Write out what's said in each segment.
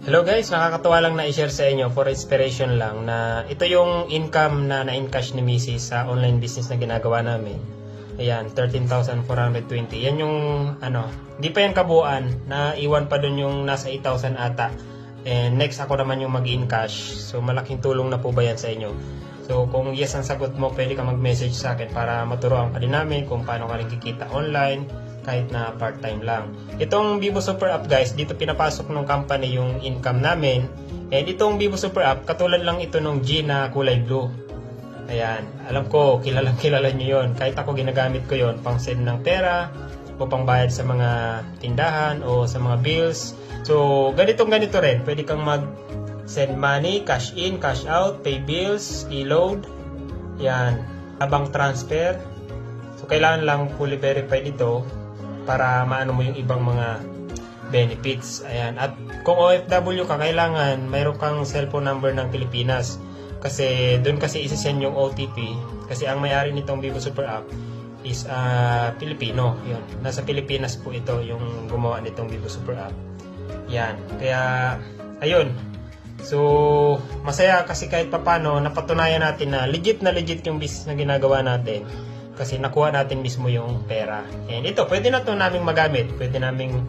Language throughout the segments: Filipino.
Hello guys, nakakatuwa lang na i-share sa inyo for inspiration lang na ito yung income na na-encash ni Mrs. sa online business na ginagawa namin. Ayan, 13,420. Yan yung di pa yan kabuuan, na iwan pa dun yung nasa 8,000 ata. And next ako naman yung mag-encash. So malaking tulong na po ba yan sa inyo? So kung yes ang sagot mo, pwede ka mag-message sa akin para maturuan ka din namin kung paano ka rin kikita online kahit na part-time lang. Itong Vivo Super App guys, dito pinapasok ng company yung income namin. And itong Vivo Super App, katulad lang ito ng G na kulay blue. Ayan, alam ko, kilala nyo yun. Kahit ako ginagamit ko yon pang send ng pera o pang bayad sa mga tindahan o sa mga bills. So, ganito rin. Pwede kang mag-send money, cash in, cash out, pay bills, e-load. Yan, habang transfer. So, kailangan lang fully verified ito para maano mo yung ibang mga benefits. Ayan. At kung OFW ka, kailangan mayroon kang cellphone number ng Pilipinas. Kasi doon kasi isi-send yung OTP. Kasi ang may-ari nitong Vivo Super App is Pilipino. Yun. Nasa Pilipinas po ito yung gumawa nitong Vivo Super App. Yan. Kaya, ayun. So, masaya kasi kahit papano napatunayan natin na legit yung business na ginagawa natin. Kasi nakuha natin mismo yung pera. And ito, pwede na ito naming magamit. Pwede naming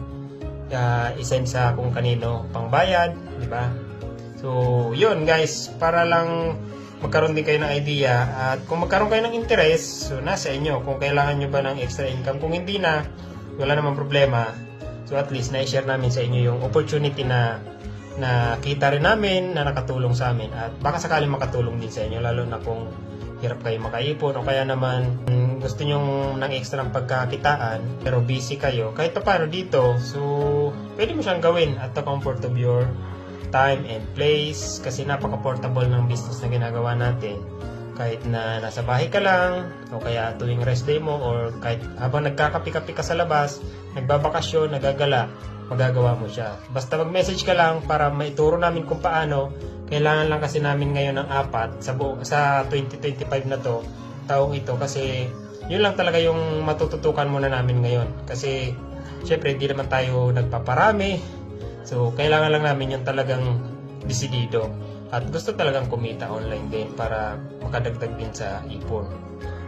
isend sa kung kanino pangbayad, di ba? So, yun guys, para lang magkaroon din kayo ng idea. At kung magkaroon kayo ng interest, so nasa inyo. Kung kailangan nyo ba ng extra income. Kung hindi na, wala namang problema. So at least, na-share namin sa inyo yung opportunity na kita rin namin, na nakatulong sa amin. At baka sakaling makatulong din sa inyo, lalo na kung hirap kayo makaipon o kaya naman gusto nyong ng extra ng pagkakitaan pero busy kayo, kahit pa paano dito, so pwede mo siyang gawin at the comfort of your time and place kasi napaka-portable ng business na ginagawa natin. Kahit na nasa bahay ka lang o kaya tuwing rest day mo or kahit habang nagkakapi-kapi ka sa labas, nagbabakasyon, nagagala, magagawa mo siya. Basta mag-message ka lang para maituro namin kung paano. Kailangan lang kasi namin ngayon ng 4 sa 2025 na to, taong ito, kasi yun lang talaga yung matututukan muna namin ngayon. Kasi syempre hindi naman tayo nagpaparami. So kailangan lang namin yung talagang desidido. At gusto talagang kumita online din para makadagdag din sa ipon.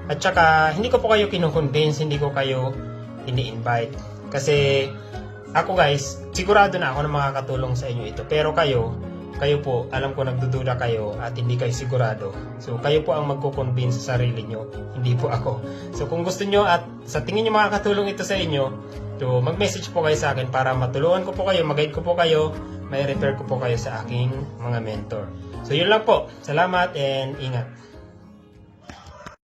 At saka hindi ko po kayo kinukonvince, hindi ko kayo ini-invite. Kasi ako guys, sigurado na ako na makakatulong sa inyo ito. Pero kayo po, alam ko nagdududa kayo at hindi kayo sigurado. So, kayo po ang magko-convince sa sarili nyo, hindi po ako. So, kung gusto nyo at sa tingin nyo makakatulong ito sa inyo, so, mag-message po kayo sa akin para matulungan ko po kayo, mag-guide ko po kayo, may refer ko po kayo sa aking mga mentor. So, yun lang po. Salamat and ingat.